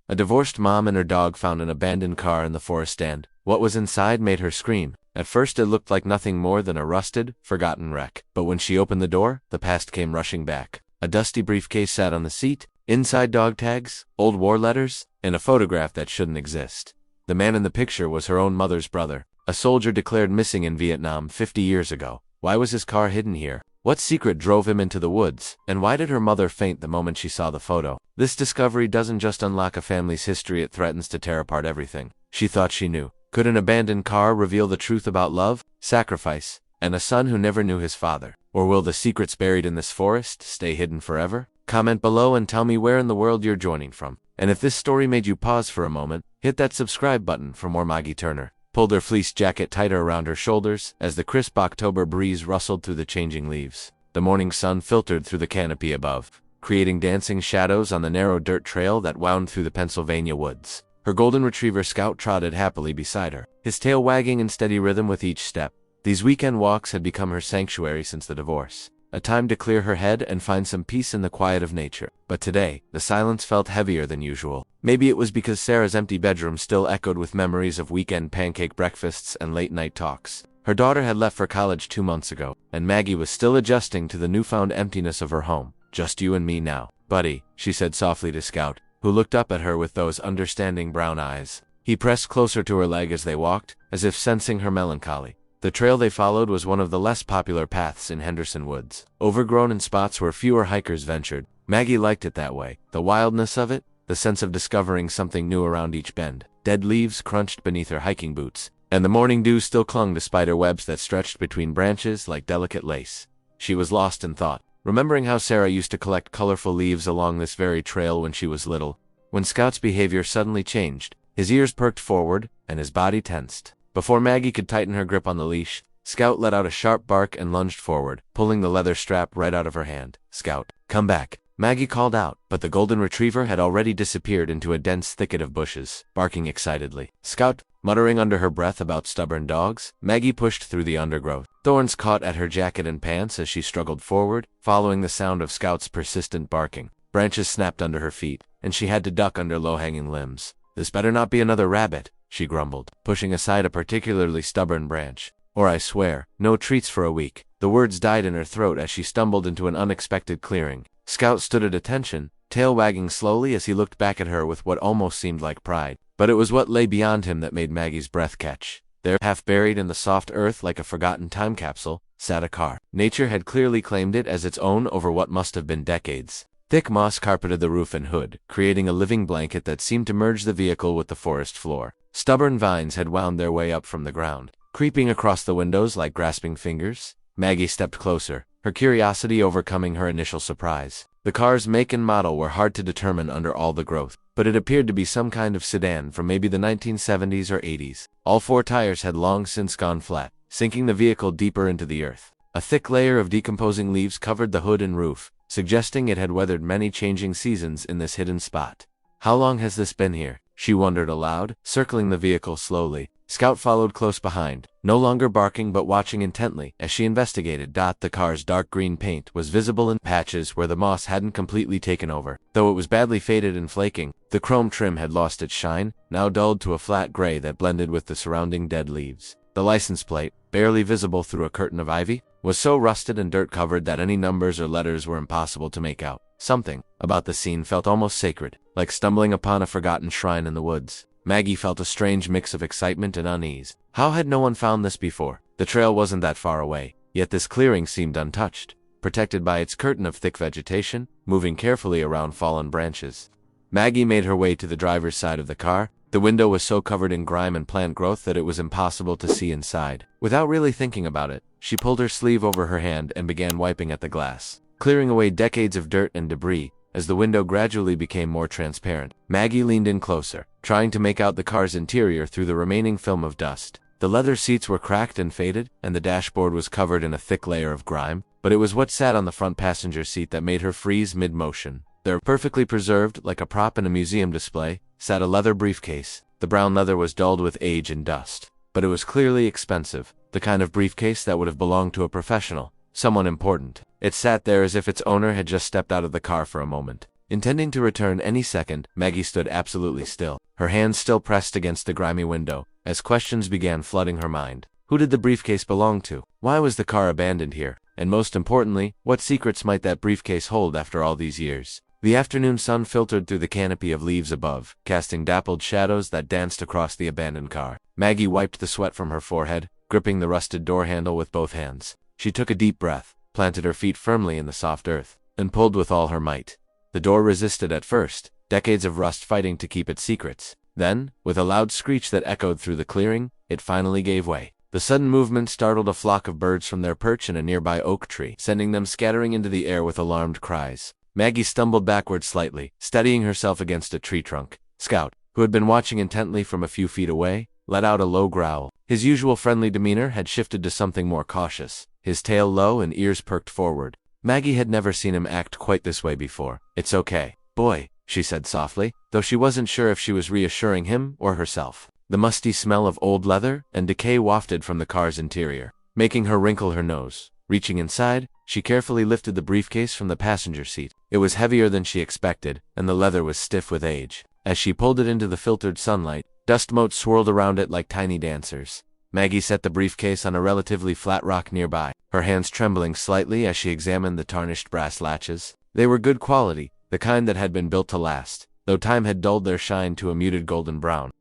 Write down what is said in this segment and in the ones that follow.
A divorced mom and her dog found an abandoned car in the forest stand. What was inside made her scream. At first it looked like nothing more than a rusted, forgotten wreck. But when she opened the door, the past came rushing back. A dusty briefcase sat on the seat, inside dog tags, old war letters, and a photograph that shouldn't exist. The man in the picture was her own mother's brother, a soldier declared missing in Vietnam 50 years ago. Why was his car hidden here? What secret drove him into the woods? And why did her mother faint the moment she saw the photo? This discovery doesn't just unlock a family's history, it threatens to tear apart everything she thought she knew. Could an abandoned car reveal the truth about love, sacrifice, and a son who never knew his father? Or will the secrets buried in this forest stay hidden forever? Comment below and tell me where in the world you're joining from. And if this story made you pause for a moment, hit that subscribe button for more Maggie Turner. Pulled her fleece jacket tighter around her shoulders as the crisp October breeze rustled through the changing leaves. The morning sun filtered through the canopy above, creating dancing shadows on the narrow dirt trail that wound through the Pennsylvania woods. Her golden retriever Scout trotted happily beside her, his tail wagging in steady rhythm with each step. These weekend walks had become her sanctuary since the divorce, a time to clear her head and find some peace in the quiet of nature. But today, the silence felt heavier than usual. Maybe it was because Sarah's empty bedroom still echoed with memories of weekend pancake breakfasts and late-night talks. Her daughter had left for college 2 months ago, and Maggie was still adjusting to the newfound emptiness of her home. "Just you and me now, buddy," she said softly to Scout, who looked up at her with those understanding brown eyes. He pressed closer to her leg as they walked, as if sensing her melancholy. The trail they followed was one of the less popular paths in Henderson Woods, overgrown in spots where fewer hikers ventured. Maggie liked it that way, the wildness of it, the sense of discovering something new around each bend. Dead leaves crunched beneath her hiking boots, and the morning dew still clung to spider webs that stretched between branches like delicate lace. She was lost in thought, remembering how Sarah used to collect colorful leaves along this very trail when she was little. When Scout's behavior suddenly changed, his ears perked forward, and his body tensed. Before Maggie could tighten her grip on the leash, Scout let out a sharp bark and lunged forward, pulling the leather strap right out of her hand. "Scout, come back," Maggie called out, but the golden retriever had already disappeared into a dense thicket of bushes, barking excitedly. "Scout," muttering under her breath about stubborn dogs, Maggie pushed through the undergrowth. Thorns caught at her jacket and pants as she struggled forward, following the sound of Scout's persistent barking. Branches snapped under her feet, and she had to duck under low-hanging limbs. "This better not be another rabbit," she grumbled, pushing aside a particularly stubborn branch. "Or I swear, no treats for a week." The words died in her throat as she stumbled into an unexpected clearing. Scout stood at attention, tail wagging slowly as he looked back at her with what almost seemed like pride. But it was what lay beyond him that made Maggie's breath catch. There, half buried in the soft earth like a forgotten time capsule, sat a car. Nature had clearly claimed it as its own over what must have been decades. Thick moss carpeted the roof and hood, creating a living blanket that seemed to merge the vehicle with the forest floor. Stubborn vines had wound their way up from the ground, creeping across the windows like grasping fingers. Maggie stepped closer, her curiosity overcoming her initial surprise. The car's make and model were hard to determine under all the growth, but it appeared to be some kind of sedan from maybe the 1970s or 80s. All 4 tires had long since gone flat, sinking the vehicle deeper into the earth. A thick layer of decomposing leaves covered the hood and roof, suggesting it had weathered many changing seasons in this hidden spot. "How long has this been here?" she wondered aloud, circling the vehicle slowly. Scout followed close behind, no longer barking but watching intently as she investigated. The car's dark green paint was visible in patches where the moss hadn't completely taken over. Though it was badly faded and flaking, the chrome trim had lost its shine, now dulled to a flat gray that blended with the surrounding dead leaves. The license plate, barely visible through a curtain of ivy, was so rusted and dirt-covered that any numbers or letters were impossible to make out. Something about the scene felt almost sacred, like stumbling upon a forgotten shrine in the woods. Maggie felt a strange mix of excitement and unease. How had no one found this before? The trail wasn't that far away, yet this clearing seemed untouched, protected by its curtain of thick vegetation, moving carefully around fallen branches. Maggie made her way to the driver's side of the car. The window was so covered in grime and plant growth that it was impossible to see inside. Without really thinking about it, she pulled her sleeve over her hand and began wiping at the glass, clearing away decades of dirt and debris. As the window gradually became more transparent, Maggie leaned in closer, trying to make out the car's interior through the remaining film of dust. The leather seats were cracked and faded, and the dashboard was covered in a thick layer of grime, but it was what sat on the front passenger seat that made her freeze mid-motion. There, perfectly preserved, like a prop in a museum display, sat a leather briefcase. The brown leather was dulled with age and dust, but it was clearly expensive, the kind of briefcase that would have belonged to a professional, someone important. It sat there as if its owner had just stepped out of the car for a moment. Intending to return any second, Maggie stood absolutely still, her hands still pressed against the grimy window, as questions began flooding her mind. Who did the briefcase belong to? Why was the car abandoned here? And most importantly, what secrets might that briefcase hold after all these years? The afternoon sun filtered through the canopy of leaves above, casting dappled shadows that danced across the abandoned car. Maggie wiped the sweat from her forehead, gripping the rusted door handle with both hands. She took a deep breath, planted her feet firmly in the soft earth, and pulled with all her might. The door resisted at first, decades of rust fighting to keep its secrets. Then, with a loud screech that echoed through the clearing, it finally gave way. The sudden movement startled a flock of birds from their perch in a nearby oak tree, sending them scattering into the air with alarmed cries. Maggie stumbled backward slightly, steadying herself against a tree trunk. Scout, who had been watching intently from a few feet away, let out a low growl. His usual friendly demeanor had shifted to something more cautious, his tail low and ears perked forward. Maggie had never seen him act quite this way before. "It's okay, boy," she said softly, though she wasn't sure if she was reassuring him or herself. The musty smell of old leather and decay wafted from the car's interior, making her wrinkle her nose. Reaching inside, she carefully lifted the briefcase from the passenger seat. It was heavier than she expected, and the leather was stiff with age. As she pulled it into the filtered sunlight, dust motes swirled around it like tiny dancers. Maggie set the briefcase on a relatively flat rock nearby, her hands trembling slightly as she examined the tarnished brass latches. They were good quality, the kind that had been built to last, though time had dulled their shine to a muted golden brown.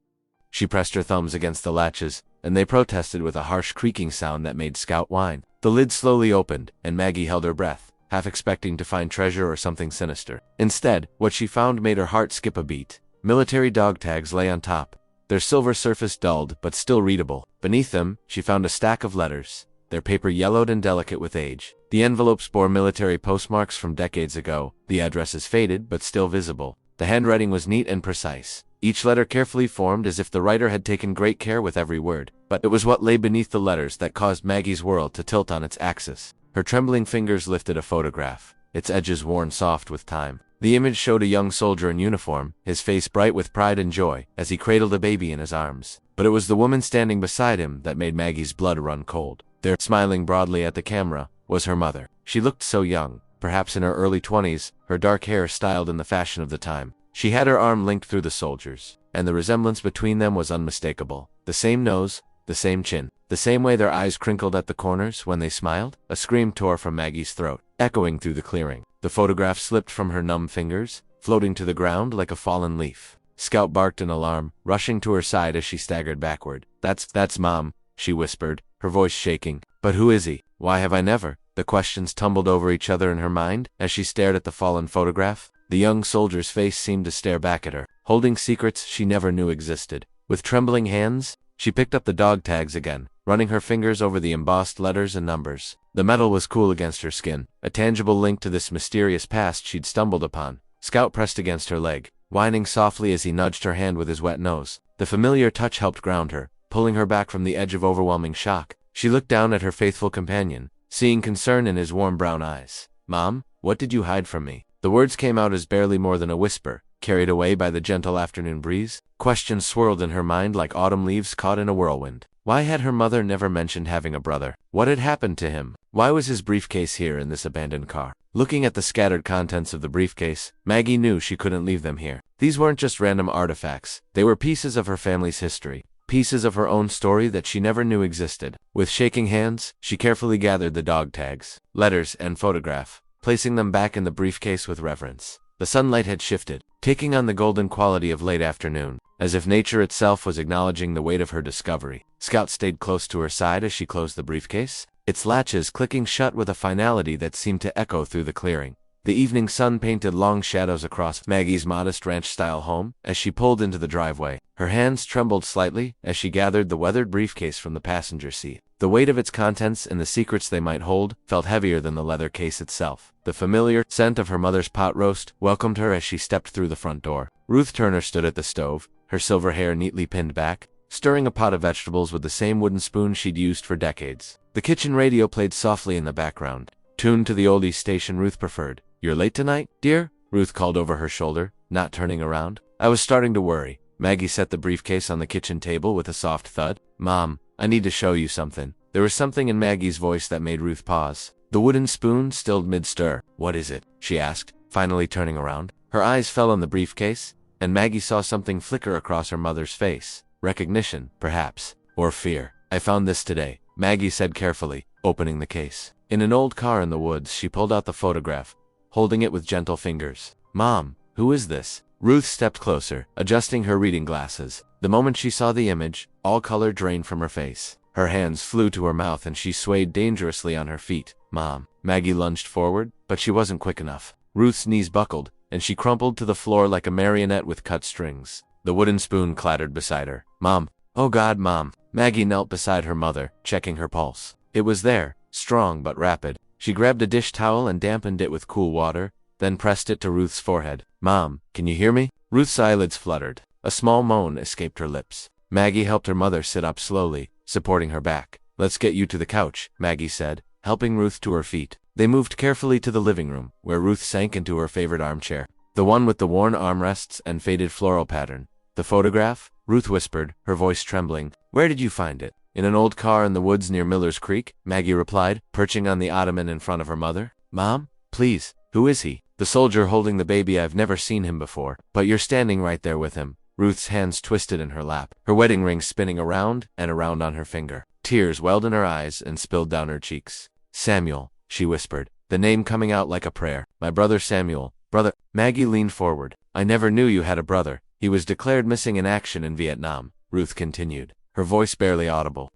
She pressed her thumbs against the latches, and they protested with a harsh creaking sound that made Scout whine. The lid slowly opened, and Maggie held her breath, half expecting to find treasure or something sinister. Instead, what she found made her heart skip a beat. Military dog tags lay on top, their silver surface dulled but still readable. Beneath them, she found a stack of letters, their paper yellowed and delicate with age. The envelopes bore military postmarks from decades ago, the addresses faded but still visible. The handwriting was neat and precise, each letter carefully formed as if the writer had taken great care with every word. But it was what lay beneath the letters that caused Maggie's world to tilt on its axis. Her trembling fingers lifted a photograph, its edges worn soft with time. The image showed a young soldier in uniform, his face bright with pride and joy, as he cradled a baby in his arms. But it was the woman standing beside him that made Maggie's blood run cold. There, smiling broadly at the camera, was her mother. She looked so young, perhaps in her early 20s, her dark hair styled in the fashion of the time. She had her arm linked through the soldier's, and the resemblance between them was unmistakable. The same nose, the same chin, the same way their eyes crinkled at the corners when they smiled. A scream tore from Maggie's throat, echoing through the clearing. The photograph slipped from her numb fingers, floating to the ground like a fallen leaf. Scout barked in alarm, rushing to her side as she staggered backward. That's Mom," she whispered, her voice shaking. "But who is he? Why have I never?" The questions tumbled over each other in her mind as she stared at the fallen photograph. The young soldier's face seemed to stare back at her, holding secrets she never knew existed. With trembling hands, she picked up the dog tags again, running her fingers over the embossed letters and numbers. The metal was cool against her skin, a tangible link to this mysterious past she'd stumbled upon. Scout pressed against her leg, whining softly as he nudged her hand with his wet nose. The familiar touch helped ground her, pulling her back from the edge of overwhelming shock. She looked down at her faithful companion, seeing concern in his warm brown eyes. "Mom, what did you hide from me?" The words came out as barely more than a whisper, carried away by the gentle afternoon breeze. Questions swirled in her mind like autumn leaves caught in a whirlwind. Why had her mother never mentioned having a brother? What had happened to him? Why was his briefcase here in this abandoned car? Looking at the scattered contents of the briefcase, Maggie knew she couldn't leave them here. These weren't just random artifacts. They were pieces of her family's history, pieces of her own story that she never knew existed. With shaking hands, she carefully gathered the dog tags, letters, and photograph, placing them back in the briefcase with reverence. The sunlight had shifted, taking on the golden quality of late afternoon, as if nature itself was acknowledging the weight of her discovery. Scout stayed close to her side as she closed the briefcase, its latches clicking shut with a finality that seemed to echo through the clearing. The evening sun painted long shadows across Maggie's modest ranch-style home as she pulled into the driveway. Her hands trembled slightly as she gathered the weathered briefcase from the passenger seat. The weight of its contents and the secrets they might hold felt heavier than the leather case itself. The familiar scent of her mother's pot roast welcomed her as she stepped through the front door. Ruth Turner stood at the stove, her silver hair neatly pinned back, stirring a pot of vegetables with the same wooden spoon she'd used for decades. The kitchen radio played softly in the background, tuned to the oldies station Ruth preferred. "You're late tonight, dear?" Ruth called over her shoulder, not turning around. "I was starting to worry." Maggie set the briefcase on the kitchen table with a soft thud. "Mom, I need to show you something." There was something in Maggie's voice that made Ruth pause. The wooden spoon stilled mid-stir. "What is it?" she asked, finally turning around. Her eyes fell on the briefcase, and Maggie saw something flicker across her mother's face. Recognition, perhaps, or fear. I found this today, Maggie said carefully, opening the case. In an old car in the woods, she pulled out the photograph, holding it with gentle fingers. Mom, who is this? Ruth stepped closer, adjusting her reading glasses. The moment she saw the image, all color drained from her face. Her hands flew to her mouth and she swayed dangerously on her feet. Mom. Maggie lunged forward, but she wasn't quick enough. Ruth's knees buckled, and she crumpled to the floor like a marionette with cut strings. The wooden spoon clattered beside her. Mom. Oh God, Mom. Maggie knelt beside her mother, checking her pulse. It was there, strong but rapid. She grabbed a dish towel and dampened it with cool water, then pressed it to Ruth's forehead. Mom, can you hear me? Ruth's eyelids fluttered. A small moan escaped her lips. Maggie helped her mother sit up slowly, supporting her back. Let's get you to the couch, Maggie said, helping Ruth to her feet. They moved carefully to the living room, where Ruth sank into her favorite armchair, the one with the worn armrests and faded floral pattern. The photograph? Ruth whispered, her voice trembling. Where did you find it? In an old car in the woods near Miller's Creek, Maggie replied, perching on the ottoman in front of her mother. Mom, please, who is he? The soldier holding the baby. I've never seen him before, but you're standing right there with him. Ruth's hands twisted in her lap, her wedding ring spinning around and around on her finger. Tears welled in her eyes and spilled down her cheeks. Samuel, she whispered, the name coming out like a prayer. My brother Samuel. Brother. Maggie leaned forward. I never knew you had a brother. He was declared missing in action in Vietnam, Ruth continued, her voice barely audible.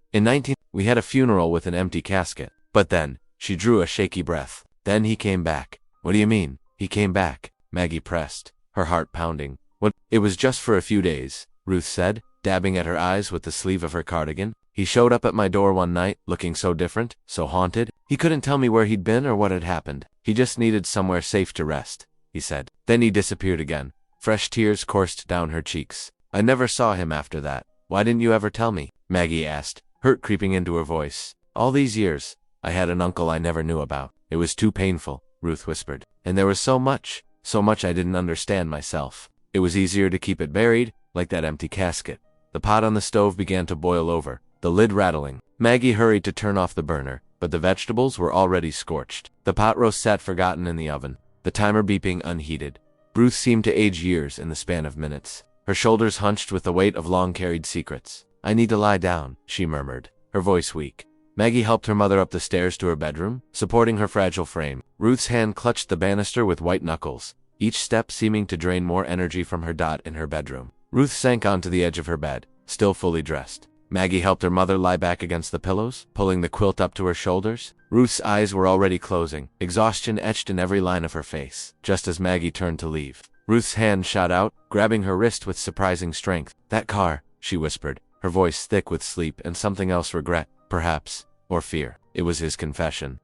We had a funeral with an empty casket. But then, she drew a shaky breath. Then he came back. What do you mean? He came back, Maggie pressed, her heart pounding. What? It was just for a few days, Ruth said, dabbing at her eyes with the sleeve of her cardigan. He showed up at my door one night, looking so different, so haunted. He couldn't tell me where he'd been or what had happened. He just needed somewhere safe to rest, he said. Then he disappeared again. Fresh tears coursed down her cheeks. I never saw him after that. Why didn't you ever tell me? Maggie asked, hurt creeping into her voice. All these years, I had an uncle I never knew about. It was too painful, Ruth whispered. And there was so much I didn't understand myself. It was easier to keep it buried, like that empty casket. The pot on the stove began to boil over, the lid rattling. Maggie hurried to turn off the burner, but the vegetables were already scorched. The pot roast sat forgotten in the oven, the timer beeping unheeded. Ruth seemed to age years in the span of minutes. Her shoulders hunched with the weight of long-carried secrets. I need to lie down, she murmured, her voice weak. Maggie helped her mother up the stairs to her bedroom, supporting her fragile frame. Ruth's hand clutched the banister with white knuckles, each step seeming to drain more energy from her dot in her bedroom. Ruth sank onto the edge of her bed, still fully dressed. Maggie helped her mother lie back against the pillows, pulling the quilt up to her shoulders. Ruth's eyes were already closing, exhaustion etched in every line of her face, just as Maggie turned to leave. Ruth's hand shot out, grabbing her wrist with surprising strength. That car, she whispered, her voice thick with sleep and something else, regret, perhaps, or fear. It was his confession.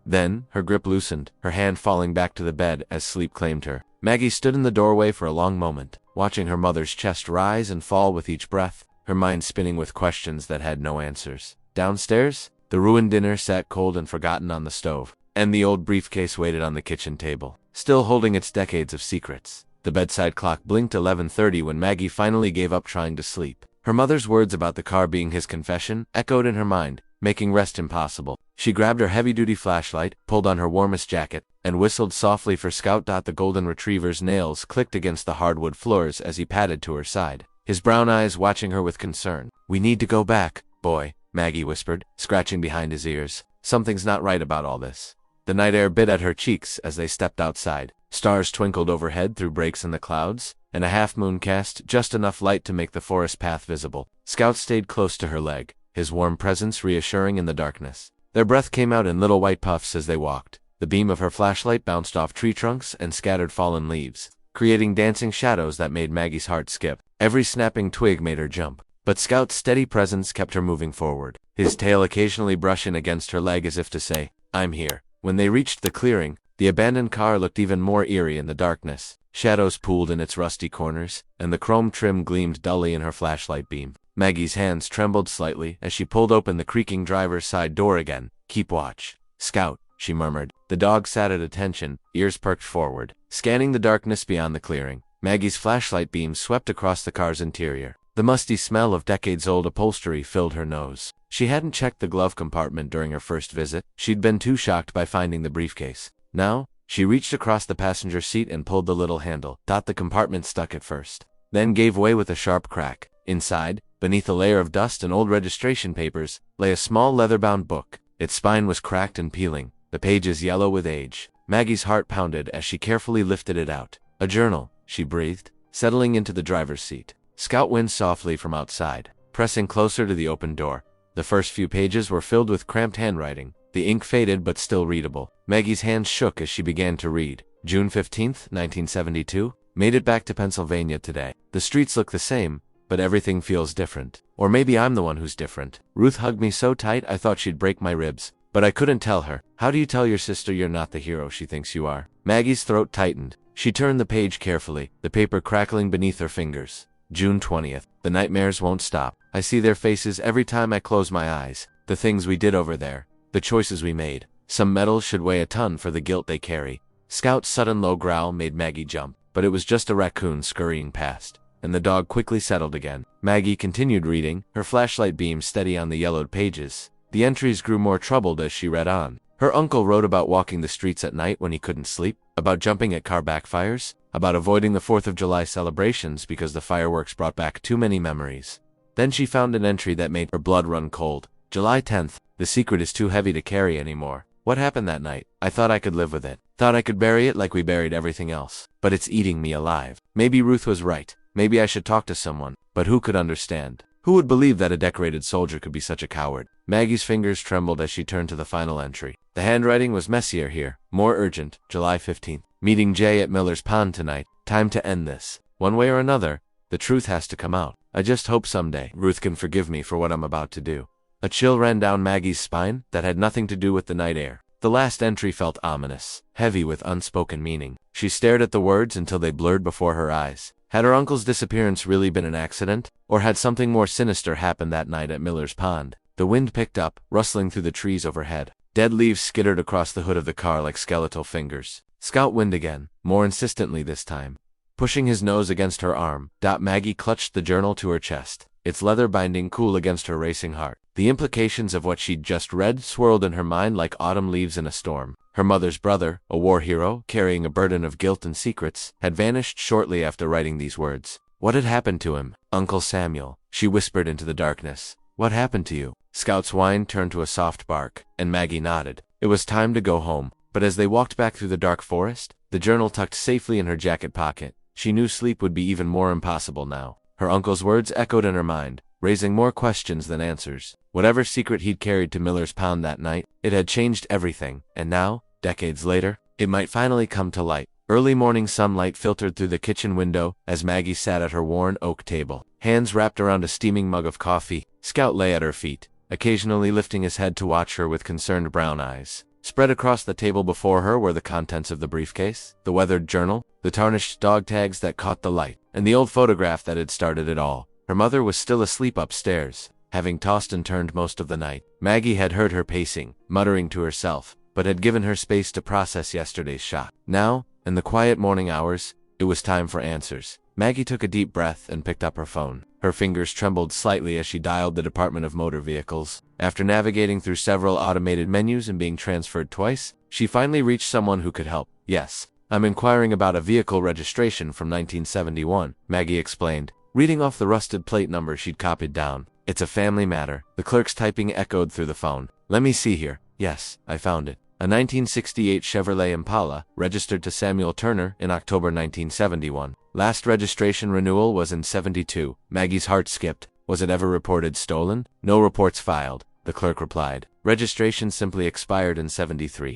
Then, her grip loosened, her hand falling back to the bed as sleep claimed her. Maggie stood in the doorway for a long moment, watching her mother's chest rise and fall with each breath, her mind spinning with questions that had no answers. Downstairs, the ruined dinner sat cold and forgotten on the stove, and the old briefcase waited on the kitchen table, still holding its decades of secrets. The bedside clock blinked 11:30 when Maggie finally gave up trying to sleep. Her mother's words about the car being his confession echoed in her mind, making rest impossible. She grabbed her heavy-duty flashlight, pulled on her warmest jacket, and whistled softly for Scout. The golden retriever's nails clicked against the hardwood floors as he padded to her side, his brown eyes watching her with concern. We need to go back, boy, Maggie whispered, scratching behind his ears. Something's not right about all this. The night air bit at her cheeks as they stepped outside. Stars twinkled overhead through breaks in the clouds, and a half-moon cast just enough light to make the forest path visible. Scout stayed close to her leg, his warm presence reassuring in the darkness. Their breath came out in little white puffs as they walked. The beam of her flashlight bounced off tree trunks and scattered fallen leaves, creating dancing shadows that made Maggie's heart skip. Every snapping twig made her jump, but Scout's steady presence kept her moving forward, his tail occasionally brushing against her leg as if to say, I'm here. When they reached the clearing, the abandoned car looked even more eerie in the darkness. Shadows pooled in its rusty corners, and the chrome trim gleamed dully in her flashlight beam. Maggie's hands trembled slightly as she pulled open the creaking driver's side door again. Keep watch. Scout, she murmured. The dog sat at attention, ears perked forward, scanning the darkness beyond the clearing. Maggie's flashlight beam swept across the car's interior. The musty smell of decades-old upholstery filled her nose. She hadn't checked the glove compartment during her first visit. She'd been too shocked by finding the briefcase. Now, She reached across the passenger seat and pulled the little handle. The compartment stuck at first, then gave way with a sharp crack. Inside, beneath a layer of dust and old registration papers, lay a small leather-bound book. Its spine was cracked and peeling, the pages yellow with age. Maggie's heart pounded as she carefully lifted it out. A journal, she breathed, settling into the driver's seat. Scout whined softly from outside, pressing closer to the open door. The first few pages were filled with cramped handwriting, the ink faded but still readable. Maggie's hands shook as she began to read. June 15th, 1972. Made it back to Pennsylvania today. The streets look the same, but everything feels different. Or maybe I'm the one who's different. Ruth hugged me so tight I thought she'd break my ribs, but I couldn't tell her. How do you tell your sister you're not the hero she thinks you are? Maggie's throat tightened. She turned the page carefully, the paper crackling beneath her fingers. June 20th. The nightmares won't stop. I see their faces every time I close my eyes. The things we did over there. The choices we made. Some metals should weigh a ton for the guilt they carry. Scout's sudden low growl made Maggie jump, but it was just a raccoon scurrying past, and the dog quickly settled again. Maggie continued reading, her flashlight beam steady on the yellowed pages. The entries grew more troubled as she read on. Her uncle wrote about walking the streets at night when he couldn't sleep, about jumping at car backfires, about avoiding the 4th of July celebrations because the fireworks brought back too many memories. Then she found an entry that made her blood run cold. July 10th. The secret is too heavy to carry anymore. What happened that night? I thought I could live with it. Thought I could bury it like we buried everything else. But it's eating me alive. Maybe Ruth was right. Maybe I should talk to someone. But who could understand? Who would believe that a decorated soldier could be such a coward? Maggie's fingers trembled as she turned to the final entry. The handwriting was messier here. More urgent. July 15th. Meeting Jay at Miller's Pond tonight. Time to end this. One way or another, the truth has to come out. I just hope someday Ruth can forgive me for what I'm about to do. A chill ran down Maggie's spine that had nothing to do with the night air. The last entry felt ominous, heavy with unspoken meaning. She stared at the words until they blurred before her eyes. Had her uncle's disappearance really been an accident? Or had something more sinister happened that night at Miller's Pond? The wind picked up, rustling through the trees overhead. Dead leaves skittered across the hood of the car like skeletal fingers. Scout whined again, more insistently this time. Pushing his nose against her arm, Maggie clutched the journal to her chest, its leather binding cool against her racing heart. The implications of what she'd just read swirled in her mind like autumn leaves in a storm. Her mother's brother, a war hero, carrying a burden of guilt and secrets, had vanished shortly after writing these words. What had happened to him? Uncle Samuel, she whispered into the darkness. What happened to you? Scout's whine turned to a soft bark, and Maggie nodded. It was time to go home, but as they walked back through the dark forest, the journal tucked safely in her jacket pocket, she knew sleep would be even more impossible now. Her uncle's words echoed in her mind, raising more questions than answers. Whatever secret he'd carried to Miller's Pond that night, it had changed everything, and now, decades later, it might finally come to light. Early morning sunlight filtered through the kitchen window as Maggie sat at her worn oak table, hands wrapped around a steaming mug of coffee. Scout lay at her feet, occasionally lifting his head to watch her with concerned brown eyes. Spread across the table before her were the contents of the briefcase, the weathered journal, the tarnished dog tags that caught the light, and the old photograph that had started it all. Her mother was still asleep upstairs, having tossed and turned most of the night. Maggie had heard her pacing, muttering to herself, but had given her space to process yesterday's shock. Now, in the quiet morning hours, it was time for answers. Maggie took a deep breath and picked up her phone. Her fingers trembled slightly as she dialed the Department of Motor Vehicles. After navigating through several automated menus and being transferred twice, she finally reached someone who could help. Yes, I'm inquiring about a vehicle registration from 1971, Maggie explained, reading off the rusted plate number she'd copied down. It's a family matter. The clerk's typing echoed through the phone. Let me see here. Yes, I found it. A 1968 Chevrolet Impala, registered to Samuel Turner in October 1971. Last registration renewal was in 72. Maggie's heart skipped. Was it ever reported stolen? No reports filed, the clerk replied. Registration simply expired in 73.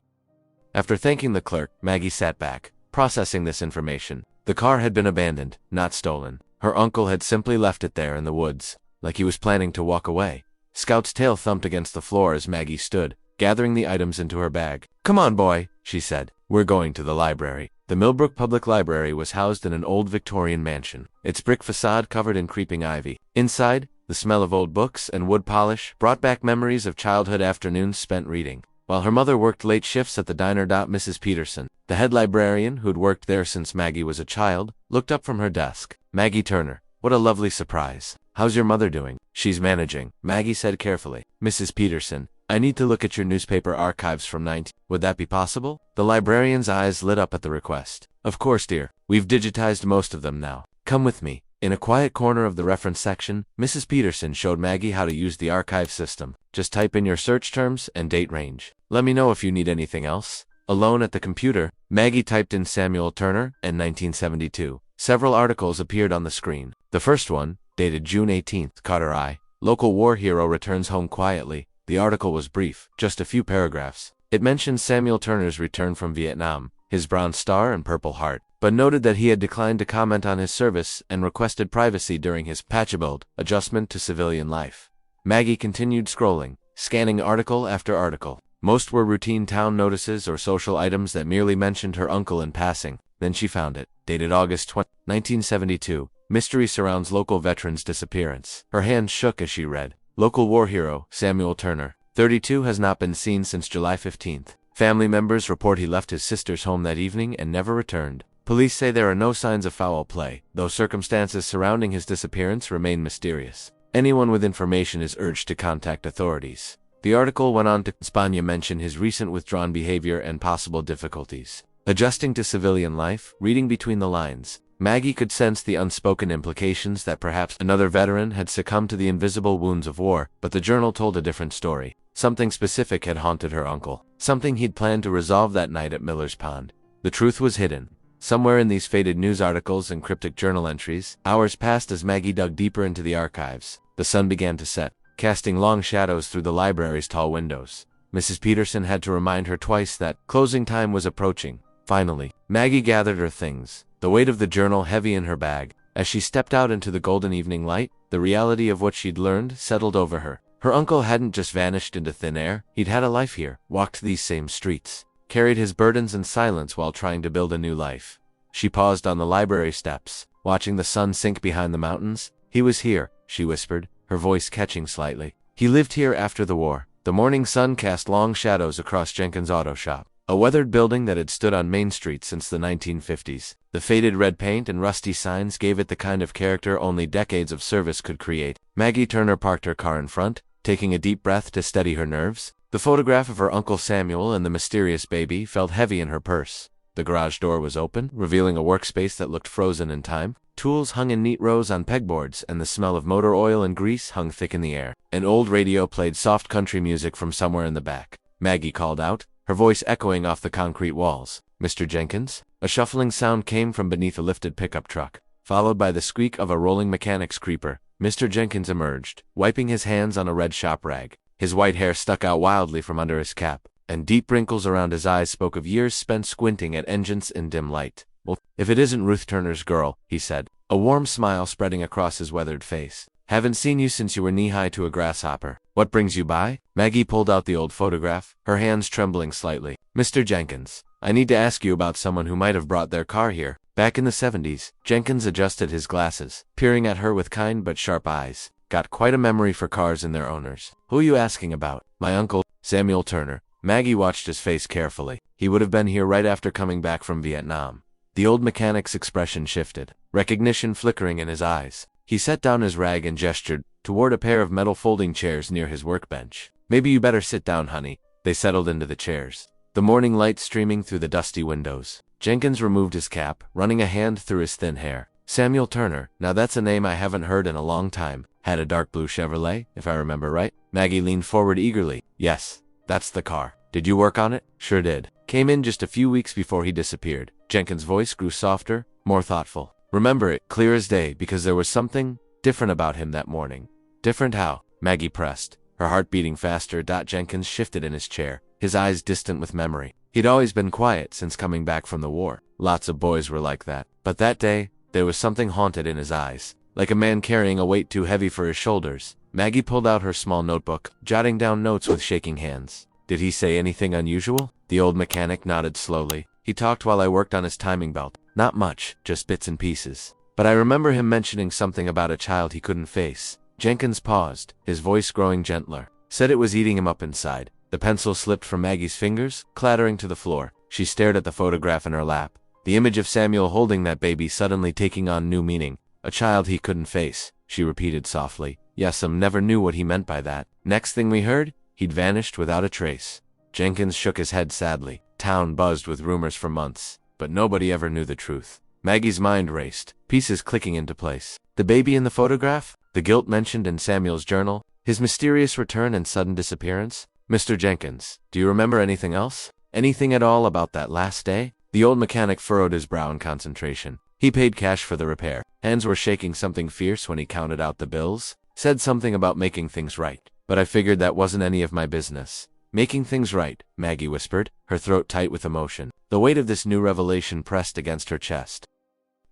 After thanking the clerk, Maggie sat back, processing this information. The car had been abandoned, not stolen. Her uncle had simply left it there in the woods, like he was planning to walk away. Scout's tail thumped against the floor as Maggie stood, gathering the items into her bag. Come on, boy, she said. We're going to the library. The Millbrook Public Library was housed in an old Victorian mansion, its brick facade covered in creeping ivy. Inside, the smell of old books and wood polish brought back memories of childhood afternoons spent reading. While her mother worked late shifts at the diner. Mrs. Peterson, the head librarian who'd worked there since Maggie was a child, looked up from her desk. Maggie Turner. What a lovely surprise. How's your mother doing? She's managing, Maggie said carefully. Mrs. Peterson. I need to look at your newspaper archives from 19. Would that be possible? The librarian's eyes lit up at the request. Of course, dear. We've digitized most of them now. Come with me. In a quiet corner of the reference section, Mrs. Peterson showed Maggie how to use the archive system. Just type in your search terms and date range. Let me know if you need anything else. Alone at the computer, Maggie typed in Samuel Turner and 1972. Several articles appeared on the screen. The first one, dated June 18th, caught her eye. Local war hero returns home quietly. The article was brief, just a few paragraphs. It mentioned Samuel Turner's return from Vietnam, his Bronze Star and Purple Heart, but noted that he had declined to comment on his service and requested privacy during his patchable adjustment to civilian life. Maggie continued scrolling, scanning article after article. Most were routine town notices or social items that merely mentioned her uncle in passing. Then she found it, dated August 20, 1972. Mystery surrounds local veteran's disappearance. Her hands shook as she read. Local war hero, Samuel Turner, 32, has not been seen since July 15th. Family members report he left his sister's home that evening and never returned. Police say there are no signs of foul play, though circumstances surrounding his disappearance remain mysterious. Anyone with information is urged to contact authorities. The article went on to Spania mention his recent withdrawn behavior and possible difficulties adjusting to civilian life. Reading between the lines, Maggie could sense the unspoken implications that perhaps another veteran had succumbed to the invisible wounds of war, but the journal told a different story. Something specific had haunted her uncle, something he'd planned to resolve that night at Miller's Pond. The truth was hidden somewhere in these faded news articles and cryptic journal entries. Hours passed as Maggie dug deeper into the archives. The sun began to set, casting long shadows through the library's tall windows. Mrs. Peterson had to remind her twice that closing time was approaching. Finally, Maggie gathered her things, the weight of the journal heavy in her bag. As she stepped out into the golden evening light, the reality of what she'd learned settled over her. Her uncle hadn't just vanished into thin air. He'd had a life here, walked these same streets, carried his burdens in silence while trying to build a new life. She paused on the library steps, watching the sun sink behind the mountains. He was here, she whispered, her voice catching slightly. He lived here after the war. The morning sun cast long shadows across Jenkins' auto shop, a weathered building that had stood on Main Street since the 1950s. The faded red paint and rusty signs gave it the kind of character only decades of service could create. Maggie Turner parked her car in front, taking a deep breath to steady her nerves. The photograph of her Uncle Samuel and the mysterious baby felt heavy in her purse. The garage door was open, revealing a workspace that looked frozen in time. Tools hung in neat rows on pegboards, and the smell of motor oil and grease hung thick in the air. An old radio played soft country music from somewhere in the back. Maggie called out, her voice echoing off the concrete walls. "Mr. Jenkins?" A shuffling sound came from beneath a lifted pickup truck, followed by the squeak of a rolling mechanic's creeper. Mr. Jenkins emerged, wiping his hands on a red shop rag. His white hair stuck out wildly from under his cap, and deep wrinkles around his eyes spoke of years spent squinting at engines in dim light. "Well, if it isn't Ruth Turner's girl," he said, a warm smile spreading across his weathered face. "Haven't seen you since you were knee-high to a grasshopper. What brings you by?" Maggie pulled out the old photograph, her hands trembling slightly. "Mr. Jenkins, I need to ask you about someone who might have brought their car here. Back in the 70s, Jenkins adjusted his glasses, peering at her with kind but sharp eyes. "Got quite a memory for cars and their owners. Who are you asking about?" "My uncle, Samuel Turner." Maggie watched his face carefully. He would have been here right after coming back from Vietnam. The old mechanic's expression shifted, recognition flickering in his eyes. He set down his rag and gestured toward a pair of metal folding chairs near his workbench. "Maybe you better sit down, honey." They settled into the chairs, the morning light streaming through the dusty windows. Jenkins removed his cap, running a hand through his thin hair. "Samuel Turner, now that's a name I haven't heard in a long time. Had a dark blue Chevrolet, if I remember right." Maggie leaned forward eagerly. "Yes, that's the car. Did you work on it?" "Sure did. Came in just a few weeks before he disappeared." Jenkins' voice grew softer, more thoughtful. "Remember it, clear as day, because there was something different about him that morning." "Different how?" Maggie pressed, her heart beating faster. Jenkins shifted in his chair, his eyes distant with memory. He'd always been quiet since coming back from the war. Lots of boys were like that. But that day, there was something haunted in his eyes, like a man carrying a weight too heavy for his shoulders. Maggie pulled out her small notebook, jotting down notes with shaking hands. "Did he say anything unusual?" The old mechanic nodded slowly. "He talked while I worked on his timing belt. Not much, just bits and pieces. But I remember him mentioning something about a child he couldn't face." Jenkins paused, his voice growing gentler. "Said it was eating him up inside." The pencil slipped from Maggie's fingers, clattering to the floor. She stared at the photograph in her lap, the image of Samuel holding that baby suddenly taking on new meaning. "A child he couldn't face," she repeated softly. Yes'm never knew what he meant by that. Next thing we heard, he'd vanished without a trace. Jenkins shook his head sadly. Town buzzed with rumors for months, but nobody ever knew the truth. Maggie's mind raced, pieces clicking into place. The baby in the photograph? The guilt mentioned in Samuel's journal? His mysterious return and sudden disappearance? Mr. Jenkins, do you remember anything else? Anything at all about that last day? The old mechanic furrowed his brow in concentration. He paid cash for the repair. Hands were shaking something fierce when he counted out the bills. Said something about making things right. But I figured that wasn't any of my business. Making things right, Maggie whispered, her throat tight with emotion. The weight of this new revelation pressed against her chest.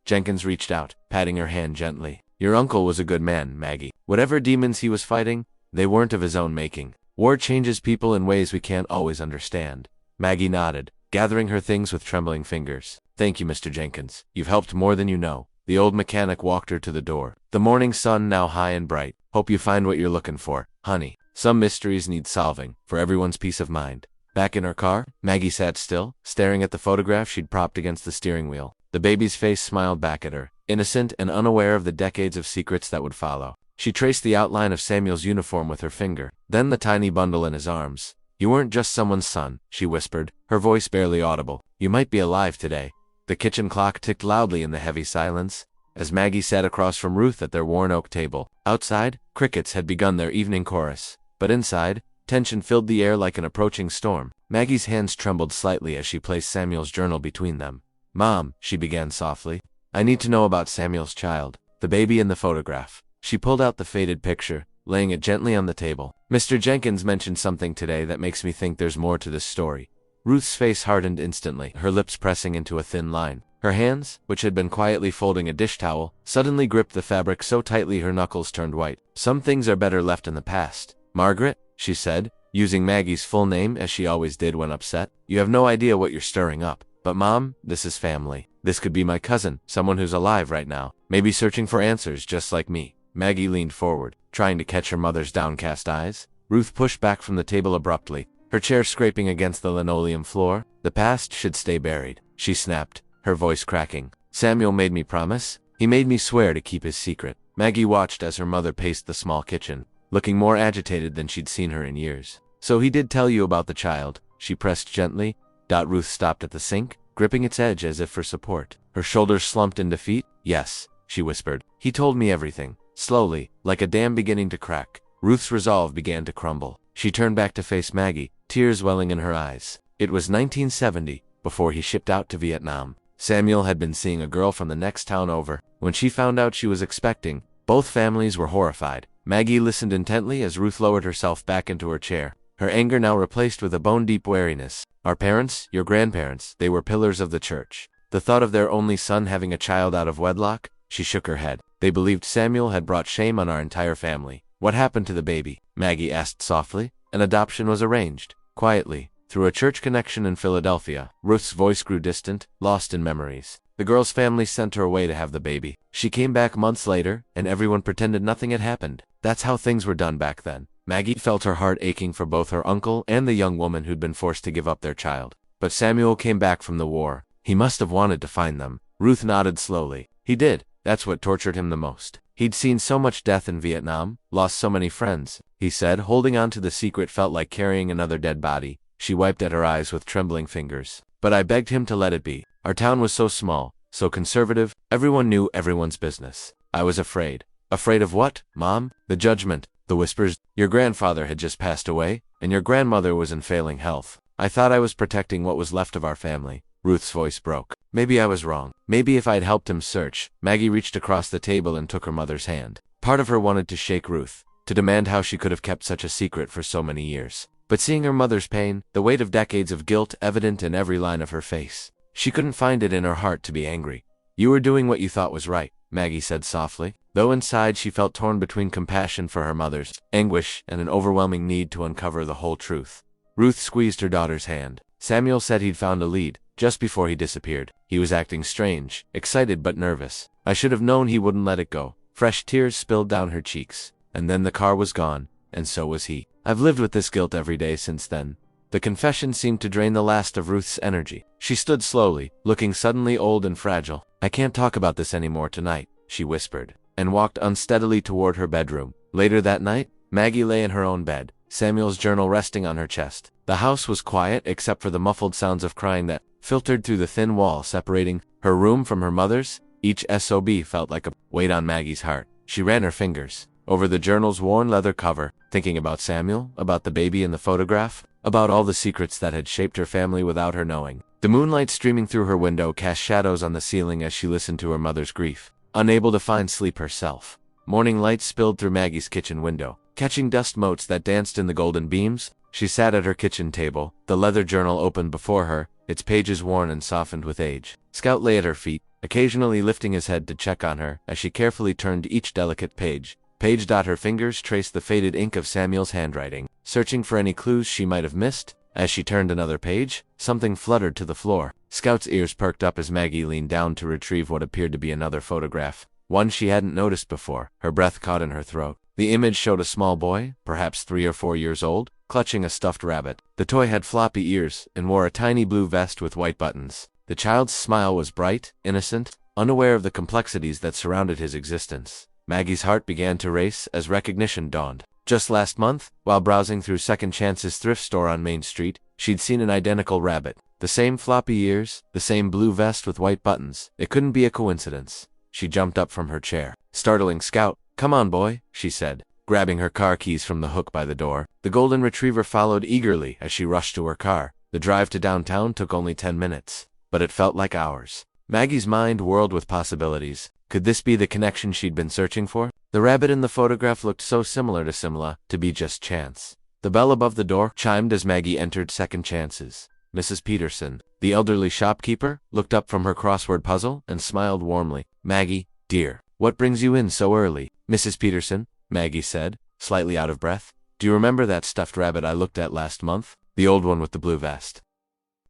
Jenkins reached out, patting her hand gently. Your uncle was a good man, Maggie. Whatever demons he was fighting, they weren't of his own making. War changes people in ways we can't always understand. Maggie nodded, gathering her things with trembling fingers. Thank you, Mr. Jenkins. You've helped more than you know. The old mechanic walked her to the door. The morning sun now high and bright. Hope you find what you're looking for, honey. Some mysteries need solving, for everyone's peace of mind. Back in her car, Maggie sat still, staring at the photograph she'd propped against the steering wheel. The baby's face smiled back at her, innocent and unaware of the decades of secrets that would follow. She traced the outline of Samuel's uniform with her finger, then the tiny bundle in his arms. You weren't just someone's son, she whispered, her voice barely audible. You might be alive today. The kitchen clock ticked loudly in the heavy silence, as Maggie sat across from Ruth at their worn oak table. Outside, crickets had begun their evening chorus, but inside, tension filled the air like an approaching storm. Maggie's hands trembled slightly as she placed Samuel's journal between them. Mom, she began softly, I need to know about Samuel's child, the baby in the photograph. She pulled out the faded picture, laying it gently on the table. Mr. Jenkins mentioned something today that makes me think there's more to this story. Ruth's face hardened instantly, her lips pressing into a thin line. Her hands, which had been quietly folding a dish towel, suddenly gripped the fabric so tightly her knuckles turned white. Some things are better left in the past. Margaret, she said, using Maggie's full name as she always did when upset. You have no idea what you're stirring up. But Mom, this is family. This could be my cousin, someone who's alive right now, maybe searching for answers just like me. Maggie leaned forward, trying to catch her mother's downcast eyes. Ruth pushed back from the table abruptly, her chair scraping against the linoleum floor. The past should stay buried, she snapped, her voice cracking. Samuel made me promise. He made me swear to keep his secret. Maggie watched as her mother paced the small kitchen, looking more agitated than she'd seen her in years. So he did tell you about the child, she pressed gently. Ruth stopped at the sink, gripping its edge as if for support. Her shoulders slumped in defeat. Yes, she whispered. He told me everything. Slowly, like a dam beginning to crack, Ruth's resolve began to crumble. She turned back to face Maggie, tears welling in her eyes. It was 1970, before he shipped out to Vietnam. Samuel had been seeing a girl from the next town over. When she found out she was expecting, both families were horrified. Maggie listened intently as Ruth lowered herself back into her chair, her anger now replaced with a bone-deep wariness. Our parents, your grandparents, they were pillars of the church. The thought of their only son having a child out of wedlock? She shook her head. They believed Samuel had brought shame on our entire family. What happened to the baby? Maggie asked softly. An adoption was arranged, quietly, through a church connection in Philadelphia. Ruth's voice grew distant, lost in memories. The girl's family sent her away to have the baby. She came back months later, and everyone pretended nothing had happened. That's how things were done back then. Maggie felt her heart aching for both her uncle and the young woman who'd been forced to give up their child. But Samuel came back from the war. He must have wanted to find them. Ruth nodded slowly. He did. That's what tortured him the most. He'd seen so much death in Vietnam, lost so many friends. He said, holding on to the secret felt like carrying another dead body. She wiped at her eyes with trembling fingers. But I begged him to let it be. Our town was so small, so conservative, everyone knew everyone's business. I was afraid. Afraid of what, Mom? The judgment, the whispers. Your grandfather had just passed away, and your grandmother was in failing health. I thought I was protecting what was left of our family. Ruth's voice broke. Maybe I was wrong. Maybe if I'd helped him search. Maggie reached across the table and took her mother's hand. Part of her wanted to shake Ruth, to demand how she could have kept such a secret for so many years. But seeing her mother's pain, the weight of decades of guilt evident in every line of her face, she couldn't find it in her heart to be angry. You were doing what you thought was right, Maggie said softly, though inside she felt torn between compassion for her mother's anguish and an overwhelming need to uncover the whole truth. Ruth squeezed her daughter's hand. Samuel said he'd found a lead, just before he disappeared. He was acting strange, excited but nervous. I should have known he wouldn't let it go. Fresh tears spilled down her cheeks. And then the car was gone, and so was he. I've lived with this guilt every day since then. The confession seemed to drain the last of Ruth's energy. She stood slowly, looking suddenly old and fragile. I can't talk about this anymore tonight, she whispered, and walked unsteadily toward her bedroom. Later that night, Maggie lay in her own bed, Samuel's journal resting on her chest. The house was quiet except for the muffled sounds of crying that filtered through the thin wall separating her room from her mother's. Each SOB felt like a weight on Maggie's heart. She ran her fingers over the journal's worn leather cover, thinking about Samuel, about the baby in the photograph, about all the secrets that had shaped her family without her knowing. The moonlight streaming through her window cast shadows on the ceiling as she listened to her mother's grief, unable to find sleep herself. Morning light spilled through Maggie's kitchen window, catching dust motes that danced in the golden beams. She sat at her kitchen table, the leather journal open before her, its pages worn and softened with age. Scout lay at her feet, occasionally lifting his head to check on her as she carefully turned each delicate page. Her fingers traced the faded ink of Samuel's handwriting, searching for any clues she might have missed. As she turned another page, something fluttered to the floor. Scout's ears perked up as Maggie leaned down to retrieve what appeared to be another photograph, one she hadn't noticed before. Her breath caught in her throat. The image showed a small boy, perhaps 3 or 4 years old, clutching a stuffed rabbit. The toy had floppy ears and wore a tiny blue vest with white buttons. The child's smile was bright, innocent, unaware of the complexities that surrounded his existence. Maggie's heart began to race as recognition dawned. Just last month, while browsing through Second Chance's thrift store on Main Street, she'd seen an identical rabbit. The same floppy ears, the same blue vest with white buttons. It couldn't be a coincidence. She jumped up from her chair, startling Scout. "Come on, boy," she said, grabbing her car keys from the hook by the door. The golden retriever followed eagerly as she rushed to her car. The drive to downtown took only 10 minutes, but it felt like hours. Maggie's mind whirled with possibilities. Could this be the connection she'd been searching for? The rabbit in the photograph looked so similar to Simla, to be just chance. The bell above the door chimed as Maggie entered Second Chance's. Mrs. Peterson, the elderly shopkeeper, looked up from her crossword puzzle and smiled warmly. "Maggie, dear, what brings you in so early?" "Mrs. Peterson," Maggie said, slightly out of breath, "do you remember that stuffed rabbit I looked at last month? The old one with the blue vest?"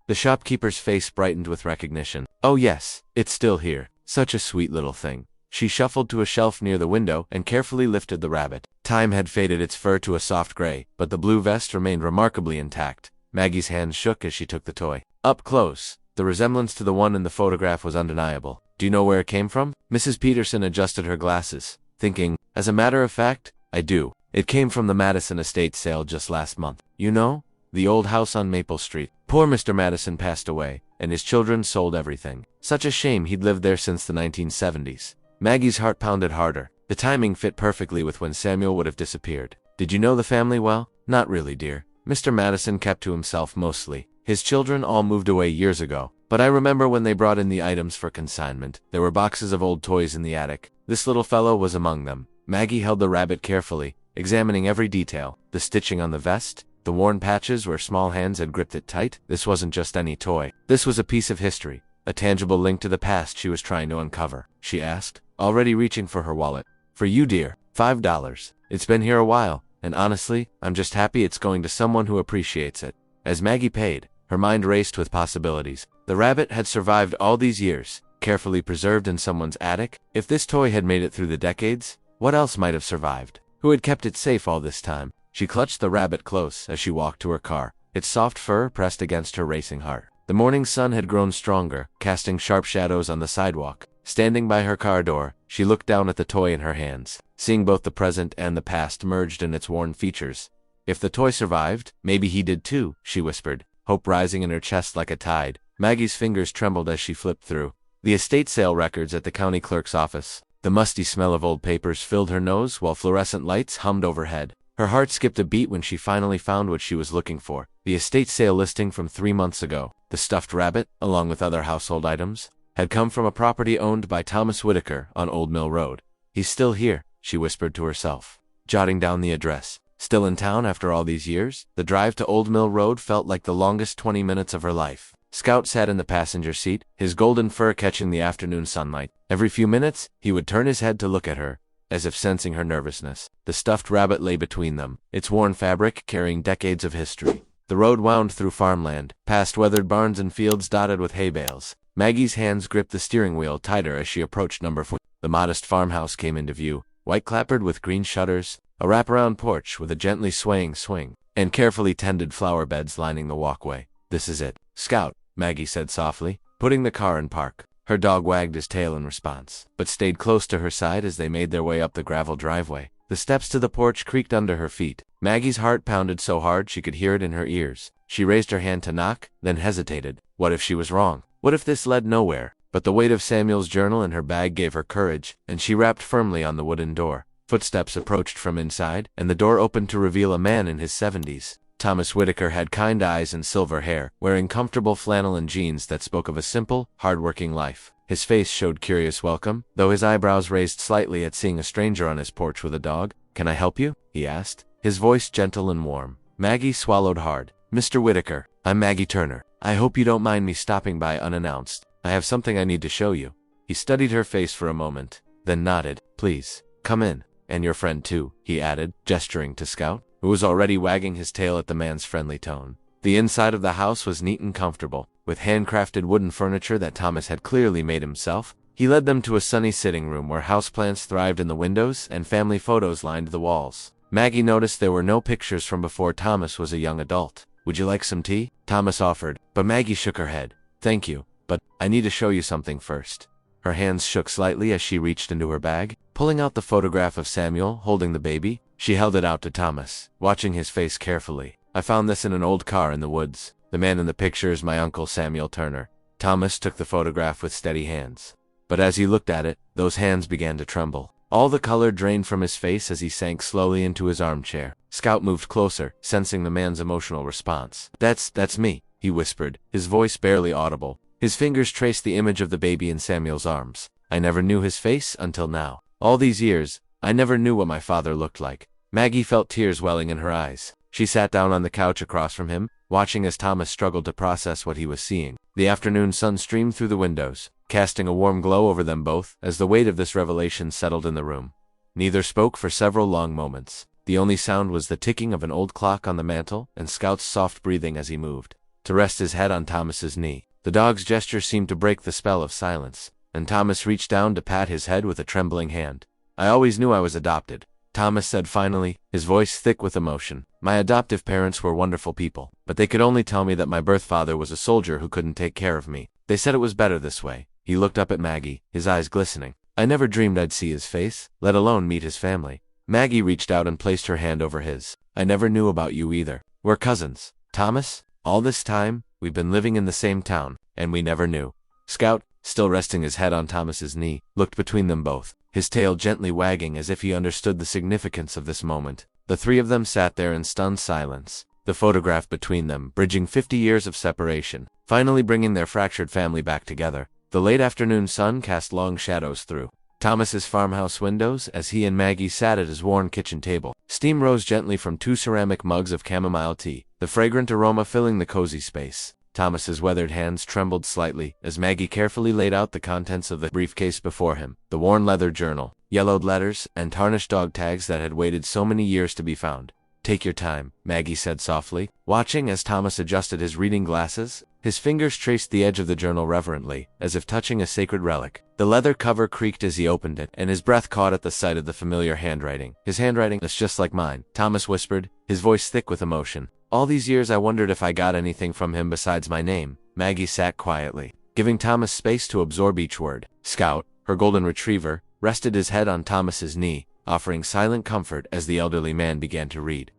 The shopkeeper's face brightened with recognition. "Oh yes, it's still here. Such a sweet little thing." She shuffled to a shelf near the window and carefully lifted the rabbit. Time had faded its fur to a soft gray, but the blue vest remained remarkably intact. Maggie's hands shook as she took the toy. Up close, the resemblance to the one in the photograph was undeniable. "Do you know where it came from?" Mrs. Peterson adjusted her glasses, thinking, "As a matter of fact, I do. It came from the Madison estate sale just last month. You know? The old house on Maple Street. Poor Mr. Madison passed away, and his children sold everything. Such a shame he'd lived there since the 1970s. Maggie's heart pounded harder. The timing fit perfectly with when Samuel would have disappeared. "Did you know the family well?" "Not really, dear. Mr. Madison kept to himself mostly. His children all moved away years ago. But I remember when they brought in the items for consignment. There were boxes of old toys in the attic. This little fellow was among them." Maggie held the rabbit carefully, examining every detail. The stitching on the vest, the worn patches where small hands had gripped it tight. This wasn't just any toy. This was a piece of history, a tangible link to the past she was trying to uncover. She asked, already reaching for her wallet. "For you, dear. $5. It's been here a while, and honestly, I'm just happy it's going to someone who appreciates it." As Maggie paid, her mind raced with possibilities. The rabbit had survived all these years, carefully preserved in someone's attic. If this toy had made it through the decades, what else might have survived? Who had kept it safe all this time? She clutched the rabbit close as she walked to her car, its soft fur pressed against her racing heart. The morning sun had grown stronger, casting sharp shadows on the sidewalk. Standing by her car door, she looked down at the toy in her hands, seeing both the present and the past merged in its worn features. If the toy survived, maybe he did too, she whispered, hope rising in her chest like a tide. Maggie's fingers trembled as she flipped through the estate sale records at the county clerk's office. The musty smell of old papers filled her nose while fluorescent lights hummed overhead. Her heart skipped a beat when she finally found what she was looking for. The estate sale listing from 3 months ago. The stuffed rabbit, along with other household items, had come from a property owned by Thomas Whitaker on Old Mill Road. "He's still here," she whispered to herself, jotting down the address. Still in town after all these years? The drive to Old Mill Road felt like the longest 20 minutes of her life. Scout sat in the passenger seat, his golden fur catching the afternoon sunlight. Every few minutes, he would turn his head to look at her, as if sensing her nervousness. The stuffed rabbit lay between them, its worn fabric carrying decades of history. The road wound through farmland, past weathered barns and fields dotted with hay bales. Maggie's hands gripped the steering wheel tighter as she approached number 4. The modest farmhouse came into view, white-clappered with green shutters, a wraparound porch with a gently swaying swing, and carefully tended flower beds lining the walkway. "This is it, Scout," Maggie said softly, putting the car in park. Her dog wagged his tail in response, but stayed close to her side as they made their way up the gravel driveway. The steps to the porch creaked under her feet. Maggie's heart pounded so hard she could hear it in her ears. She raised her hand to knock, then hesitated. What if she was wrong? What if this led nowhere? But the weight of Samuel's journal in her bag gave her courage, and she rapped firmly on the wooden door. Footsteps approached from inside, and the door opened to reveal a man in his 70s. Thomas Whitaker had kind eyes and silver hair, wearing comfortable flannel and jeans that spoke of a simple, hard-working life. His face showed curious welcome, though his eyebrows raised slightly at seeing a stranger on his porch with a dog. "Can I help you?" he asked, his voice gentle and warm. Maggie swallowed hard. "Mr. Whitaker, I'm Maggie Turner. I hope you don't mind me stopping by unannounced. I have something I need to show you." He studied her face for a moment, then nodded. "Please, come in. And your friend too," he added, gesturing to Scout, who was already wagging his tail at the man's friendly tone. The inside of the house was neat and comfortable, with handcrafted wooden furniture that Thomas had clearly made himself. He led them to a sunny sitting room where houseplants thrived in the windows and family photos lined the walls. Maggie noticed there were no pictures from before Thomas was a young adult. "Would you like some tea?" Thomas offered, but Maggie shook her head. "Thank you, but I need to show you something first." Her hands shook slightly as she reached into her bag. Pulling out the photograph of Samuel holding the baby, she held it out to Thomas, watching his face carefully. "I found this in an old car in the woods. The man in the picture is my uncle Samuel Turner." Thomas took the photograph with steady hands. But as he looked at it, those hands began to tremble. All the color drained from his face as he sank slowly into his armchair. Scout moved closer, sensing the man's emotional response. That's me," he whispered, his voice barely audible. His fingers traced the image of the baby in Samuel's arms. "I never knew his face until now. All these years, I never knew what my father looked like." Maggie felt tears welling in her eyes. She sat down on the couch across from him, watching as Thomas struggled to process what he was seeing. The afternoon sun streamed through the windows, casting a warm glow over them both as the weight of this revelation settled in the room. Neither spoke for several long moments. The only sound was the ticking of an old clock on the mantel and Scout's soft breathing as he moved to rest his head on Thomas's knee. The dog's gesture seemed to break the spell of silence, and Thomas reached down to pat his head with a trembling hand. "I always knew I was adopted," Thomas said finally, his voice thick with emotion. "My adoptive parents were wonderful people, but they could only tell me that my birth father was a soldier who couldn't take care of me. They said it was better this way." He looked up at Maggie, his eyes glistening. "I never dreamed I'd see his face, let alone meet his family." Maggie reached out and placed her hand over his. "I never knew about you either. We're cousins. Thomas, all this time, we've been living in the same town, and we never knew." Scout, still resting his head on Thomas's knee, looked between them both, his tail gently wagging as if he understood the significance of this moment. The three of them sat there in stunned silence, the photograph between them bridging 50 years of separation, finally bringing their fractured family back together. The late afternoon sun cast long shadows through Thomas's farmhouse windows as he and Maggie sat at his worn kitchen table. Steam rose gently from 2 ceramic mugs of chamomile tea, the fragrant aroma filling the cozy space. Thomas's weathered hands trembled slightly as Maggie carefully laid out the contents of the briefcase before him, the worn leather journal, yellowed letters, and tarnished dog tags that had waited so many years to be found. "Take your time," Maggie said softly, watching as Thomas adjusted his reading glasses. His fingers traced the edge of the journal reverently, as if touching a sacred relic. The leather cover creaked as he opened it, and his breath caught at the sight of the familiar handwriting. "His handwriting is just like mine," Thomas whispered, his voice thick with emotion. "All these years I wondered if I got anything from him besides my name." Maggie sat quietly, giving Thomas space to absorb each word. Scout, her golden retriever, rested his head on Thomas's knee, offering silent comfort as the elderly man began to read.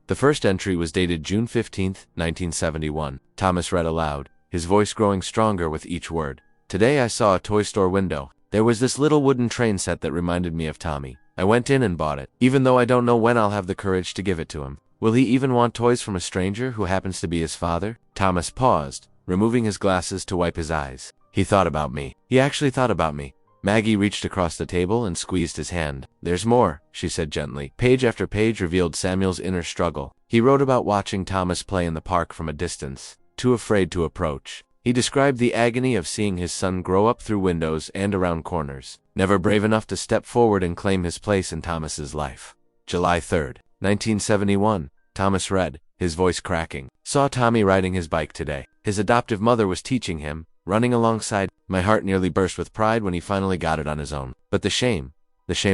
The first entry was dated June 15, 1971. Thomas read aloud, his voice growing stronger with each word. "Today I saw a toy store window. There was this little wooden train set that reminded me of Tommy. I went in and bought it, even though I don't know when I'll have the courage to give it to him. Will he even want toys from a stranger who happens to be his father?" Thomas paused, removing his glasses to wipe his eyes. "He thought about me. He actually thought about me." Maggie reached across the table and squeezed his hand. "There's more," she said gently. Page after page revealed Samuel's inner struggle. He wrote about watching Thomas play in the park from a distance, too afraid to approach. He described the agony of seeing his son grow up through windows and around corners, never brave enough to step forward and claim his place in Thomas's life. July 3, 1971. Thomas read, his voice cracking. "Saw Tommy riding his bike today. His adoptive mother was teaching him, running alongside. My heart nearly burst with pride when he finally got it on his own. But the shame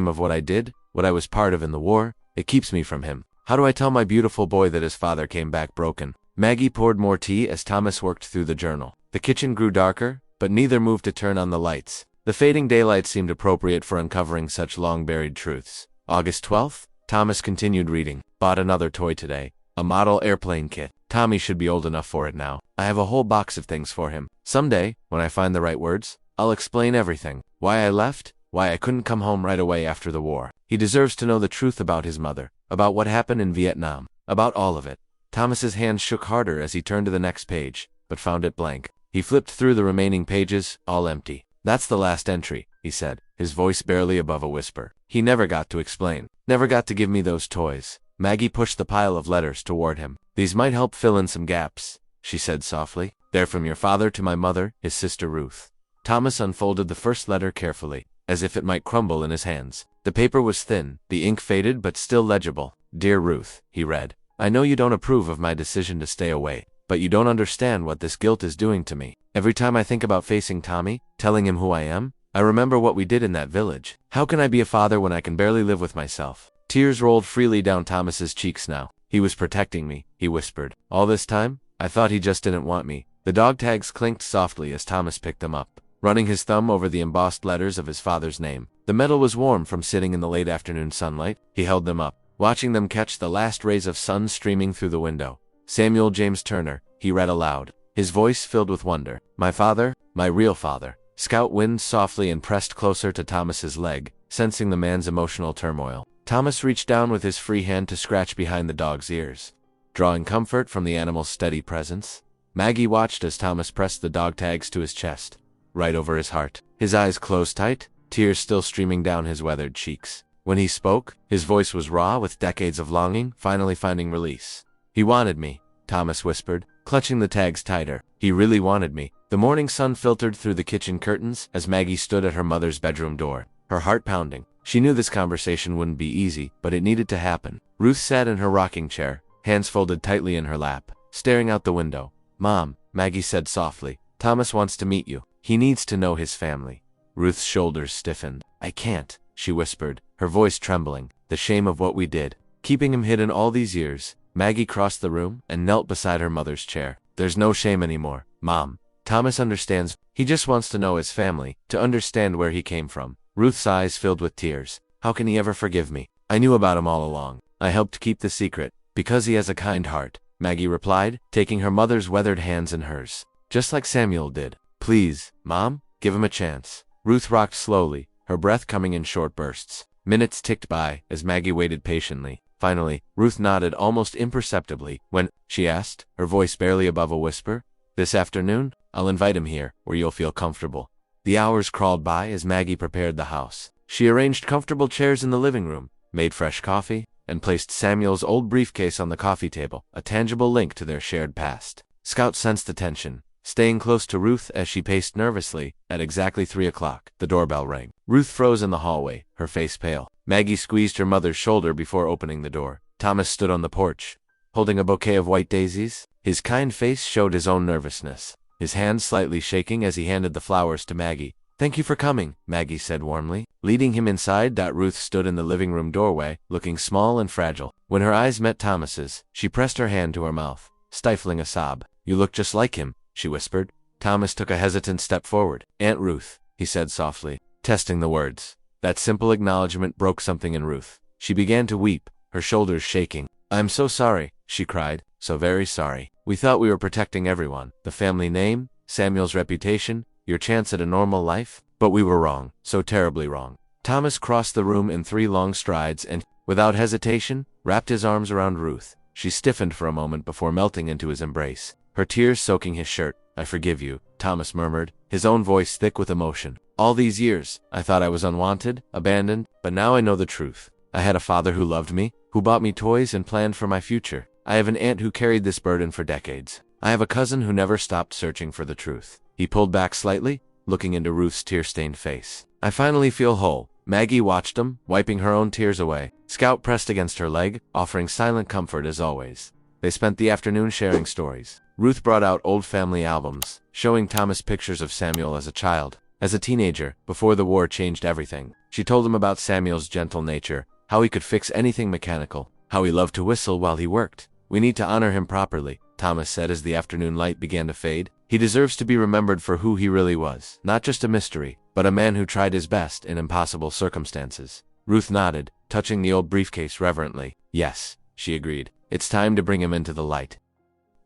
of what I did, what I was part of in the war, it keeps me from him. How do I tell my beautiful boy that his father came back broken?" Maggie poured more tea as Thomas worked through the journal. The kitchen grew darker, but neither moved to turn on the lights. The fading daylight seemed appropriate for uncovering such long-buried truths. August 12th, Thomas continued reading. Bought another toy today. A model airplane kit. Tommy should be old enough for it now. I have a whole box of things for him. Someday, when I find the right words, I'll explain everything. Why I left, why I couldn't come home right away after the war. He deserves to know the truth about his mother, about what happened in Vietnam, about all of it. Thomas's hands shook harder as he turned to the next page, but found it blank. He flipped through the remaining pages, all empty. That's the last entry, he said, his voice barely above a whisper. He never got to explain, never got to give me those toys. Maggie pushed the pile of letters toward him. These might help fill in some gaps, she said softly. They're from your father to my mother, his sister Ruth. Thomas unfolded the first letter carefully, as if it might crumble in his hands. The paper was thin, the ink faded but still legible. Dear Ruth, he read, I know you don't approve of my decision to stay away, but you don't understand what this guilt is doing to me. Every time I think about facing Tommy, telling him who I am, I remember what we did in that village. How can I be a father when I can barely live with myself? Tears rolled freely down Thomas's cheeks now. He was protecting me, he whispered. All this time, I thought he just didn't want me. The dog tags clinked softly as Thomas picked them up, running his thumb over the embossed letters of his father's name. The metal was warm from sitting in the late afternoon sunlight. He held them up, watching them catch the last rays of sun streaming through the window. Samuel James Turner, he read aloud, his voice filled with wonder. My father, my real father. Scout winced softly and pressed closer to Thomas's leg, sensing the man's emotional turmoil. Thomas reached down with his free hand to scratch behind the dog's ears, drawing comfort from the animal's steady presence. Maggie watched as Thomas pressed the dog tags to his chest, right over his heart. His eyes closed tight, tears still streaming down his weathered cheeks. When he spoke, his voice was raw with decades of longing finally finding release. He wanted me, Thomas whispered, clutching the tags tighter. He really wanted me. The morning sun filtered through the kitchen curtains as Maggie stood at her mother's bedroom door, her heart pounding. She knew this conversation wouldn't be easy, but it needed to happen. Ruth sat in her rocking chair, hands folded tightly in her lap, staring out the window. Mom, Maggie said softly, Thomas wants to meet you. He needs to know his family. Ruth's shoulders stiffened. I can't, she whispered, her voice trembling. The shame of what we did, keeping him hidden all these years. Maggie crossed the room and knelt beside her mother's chair. There's no shame anymore, Mom. Thomas understands. He just wants to know his family, to understand where he came from. Ruth's eyes filled with tears. How can he ever forgive me? I knew about him all along. I helped keep the secret, because he has a kind heart, Maggie replied, taking her mother's weathered hands in hers, just like Samuel did. Please, Mom, give him a chance. Ruth rocked slowly, her breath coming in short bursts. Minutes ticked by as Maggie waited patiently. Finally, Ruth nodded almost imperceptibly. When, she asked, her voice barely above a whisper, this afternoon, I'll invite him here, where you'll feel comfortable. The hours crawled by as Maggie prepared the house. She arranged comfortable chairs in the living room, made fresh coffee, and placed Samuel's old briefcase on the coffee table, a tangible link to their shared past. Scout sensed the tension, staying close to Ruth as she paced nervously. At exactly 3 o'clock, the doorbell rang. Ruth froze in the hallway, her face pale. Maggie squeezed her mother's shoulder before opening the door. Thomas stood on the porch, holding a bouquet of white daisies. His kind face showed his own nervousness, his hands slightly shaking as he handed the flowers to Maggie. Thank you for coming, Maggie said warmly. Leading him inside, Ruth stood in the living room doorway, looking small and fragile. When her eyes met Thomas's, she pressed her hand to her mouth, stifling a sob. You look just like him, she whispered. Thomas took a hesitant step forward. Aunt Ruth, he said softly, testing the words. That simple acknowledgement broke something in Ruth. She began to weep, her shoulders shaking. I'm so sorry, she cried, so very sorry. We thought we were protecting everyone, the family name, Samuel's reputation, your chance at a normal life, but we were wrong, so terribly wrong. Thomas crossed the room in 3 long strides and, without hesitation, wrapped his arms around Ruth. She stiffened for a moment before melting into his embrace, her tears soaking his shirt. I forgive you, Thomas murmured, his own voice thick with emotion. All these years, I thought I was unwanted, abandoned, but now I know the truth. I had a father who loved me, who bought me toys and planned for my future. I have an aunt who carried this burden for decades. I have a cousin who never stopped searching for the truth. He pulled back slightly, looking into Ruth's tear-stained face. I finally feel whole. Maggie watched him, wiping her own tears away. Scout pressed against her leg, offering silent comfort as always. They spent the afternoon sharing stories. Ruth brought out old family albums, showing Thomas pictures of Samuel as a child. As a teenager, before the war changed everything, she told him about Samuel's gentle nature, how he could fix anything mechanical, how he loved to whistle while he worked. We need to honor him properly, Thomas said as the afternoon light began to fade. He deserves to be remembered for who he really was, not just a mystery, but a man who tried his best in impossible circumstances. Ruth nodded, touching the old briefcase reverently. Yes, she agreed. It's time to bring him into the light.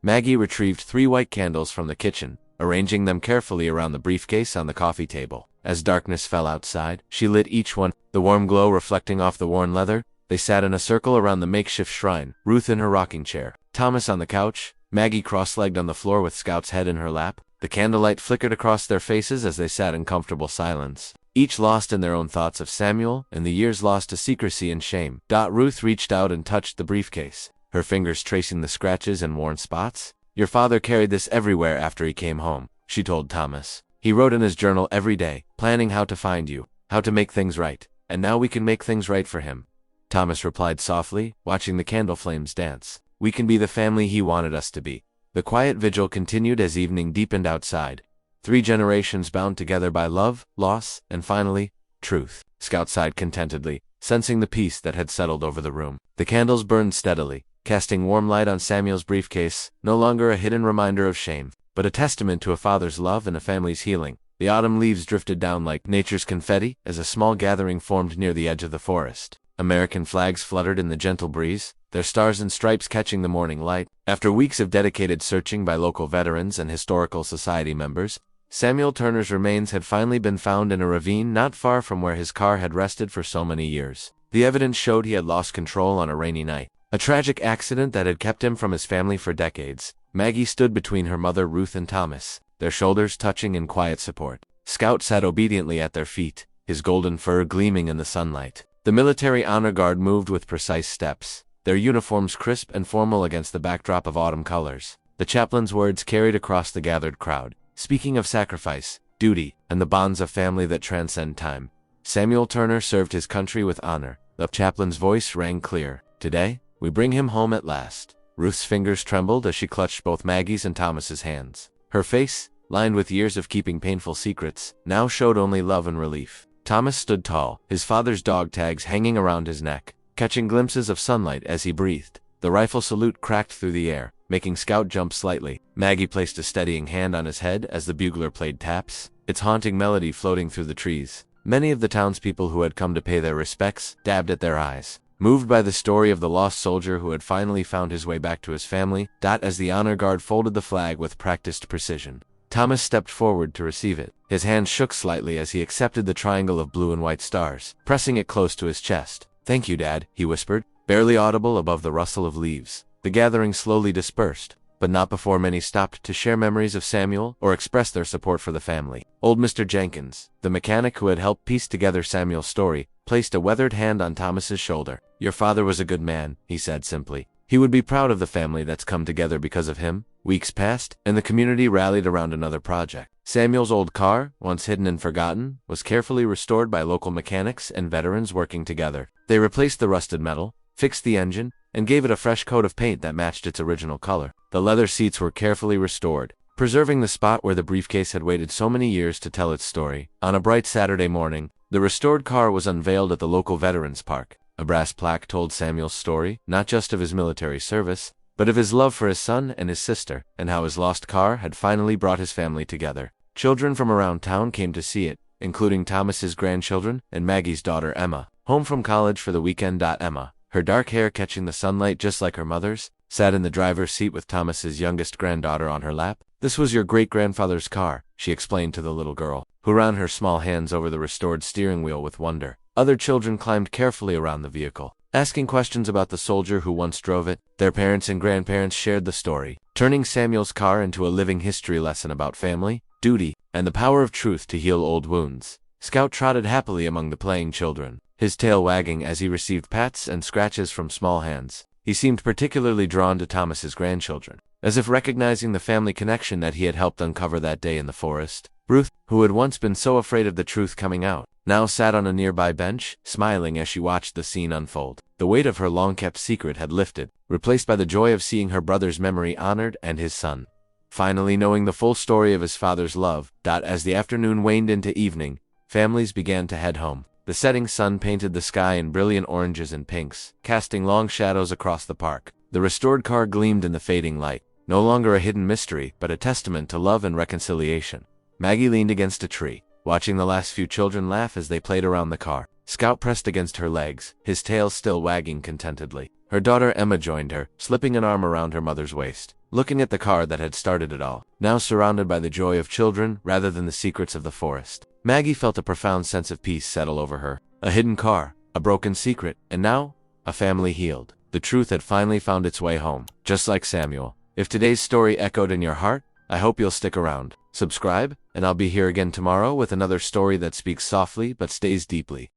Maggie retrieved 3 white candles from the kitchen, arranging them carefully around the briefcase on the coffee table. As darkness fell outside, she lit each one, the warm glow reflecting off the worn leather. They sat in a circle around the makeshift shrine, Ruth in her rocking chair, Thomas on the couch, Maggie cross-legged on the floor with Scout's head in her lap. The candlelight flickered across their faces as they sat in comfortable silence, each lost in their own thoughts of Samuel and the years lost to secrecy and shame. Ruth reached out and touched the briefcase, her fingers tracing the scratches and worn spots. Your father carried this everywhere after he came home, she told Thomas. He wrote in his journal every day, planning how to find you, how to make things right, and now we can make things right for him. Thomas replied softly, watching the candle flames dance. We can be the family he wanted us to be. The quiet vigil continued as evening deepened outside. 3 generations bound together by love, loss, and finally, truth. Scout sighed contentedly, sensing the peace that had settled over the room. The candles burned steadily, casting warm light on Samuel's briefcase, no longer a hidden reminder of shame, but a testament to a father's love and a family's healing. The autumn leaves drifted down like nature's confetti as a small gathering formed near the edge of the forest. American flags fluttered in the gentle breeze, their stars and stripes catching the morning light. After weeks of dedicated searching by local veterans and historical society members, Samuel Turner's remains had finally been found in a ravine not far from where his car had rested for so many years. The evidence showed he had lost control on a rainy night, a tragic accident that had kept him from his family for decades. Maggie stood between her mother Ruth and Thomas, their shoulders touching in quiet support. Scout sat obediently at their feet, his golden fur gleaming in the sunlight. The military honor guard moved with precise steps, their uniforms crisp and formal against the backdrop of autumn colors. The chaplain's words carried across the gathered crowd, speaking of sacrifice, duty, and the bonds of family that transcend time. Samuel Turner served his country with honor. The chaplain's voice rang clear. Today, we bring him home at last. Ruth's fingers trembled as she clutched both Maggie's and Thomas's hands. Her face, lined with years of keeping painful secrets, now showed only love and relief. Thomas stood tall, his father's dog tags hanging around his neck, catching glimpses of sunlight as he breathed. The rifle salute cracked through the air, making Scout jump slightly. Maggie placed a steadying hand on his head as the bugler played taps, its haunting melody floating through the trees. Many of the townspeople who had come to pay their respects dabbed at their eyes, moved by the story of the lost soldier who had finally found his way back to his family. As the honor guard folded the flag with practiced precision, Thomas stepped forward to receive it. His hand shook slightly as he accepted the triangle of blue and white stars, pressing it close to his chest. Thank you, Dad, he whispered, barely audible above the rustle of leaves. The gathering slowly dispersed, but not before many stopped to share memories of Samuel or express their support for the family. Old Mr. Jenkins, the mechanic who had helped piece together Samuel's story, placed a weathered hand on Thomas's shoulder. Your father was a good man, he said simply. He would be proud of the family that's come together because of him. Weeks passed, and the community rallied around another project. Samuel's old car, once hidden and forgotten, was carefully restored by local mechanics and veterans working together. They replaced the rusted metal, fixed the engine, and gave it a fresh coat of paint that matched its original color. The leather seats were carefully restored, preserving the spot where the briefcase had waited so many years to tell its story. On a bright Saturday morning, the restored car was unveiled at the local Veterans Park. A brass plaque told Samuel's story, not just of his military service, but of his love for his son and his sister, and how his lost car had finally brought his family together. Children from around town came to see it, including Thomas's grandchildren and Maggie's daughter Emma, home from college for the weekend. Emma, her dark hair catching the sunlight just like her mother's, sat in the driver's seat with Thomas's youngest granddaughter on her lap. This was your great-grandfather's car, she explained to the little girl, who ran her small hands over the restored steering wheel with wonder. Other children climbed carefully around the vehicle, asking questions about the soldier who once drove it. Their parents and grandparents shared the story, turning Samuel's car into a living history lesson about family, duty, and the power of truth to heal old wounds. Scout trotted happily among the playing children, his tail wagging as he received pats and scratches from small hands. He seemed particularly drawn to Thomas's grandchildren, as if recognizing the family connection that he had helped uncover that day in the forest. Ruth, who had once been so afraid of the truth coming out, now sat on a nearby bench, smiling as she watched the scene unfold. The weight of her long-kept secret had lifted, replaced by the joy of seeing her brother's memory honored and his son finally knowing the full story of his father's love. As the afternoon waned into evening, families began to head home. The setting sun painted the sky in brilliant oranges and pinks, casting long shadows across the park. The restored car gleamed in the fading light, no longer a hidden mystery, but a testament to love and reconciliation. Maggie leaned against a tree, watching the last few children laugh as they played around the car. Scout pressed against her legs, his tail still wagging contentedly. Her daughter Emma joined her, slipping an arm around her mother's waist, looking at the car that had started it all, now surrounded by the joy of children rather than the secrets of the forest. Maggie felt a profound sense of peace settle over her. A hidden car, a broken secret, and now, a family healed. The truth had finally found its way home, just like Samuel. If today's story echoed in your heart, I hope you'll stick around. Subscribe, and I'll be here again tomorrow with another story that speaks softly but stays deeply.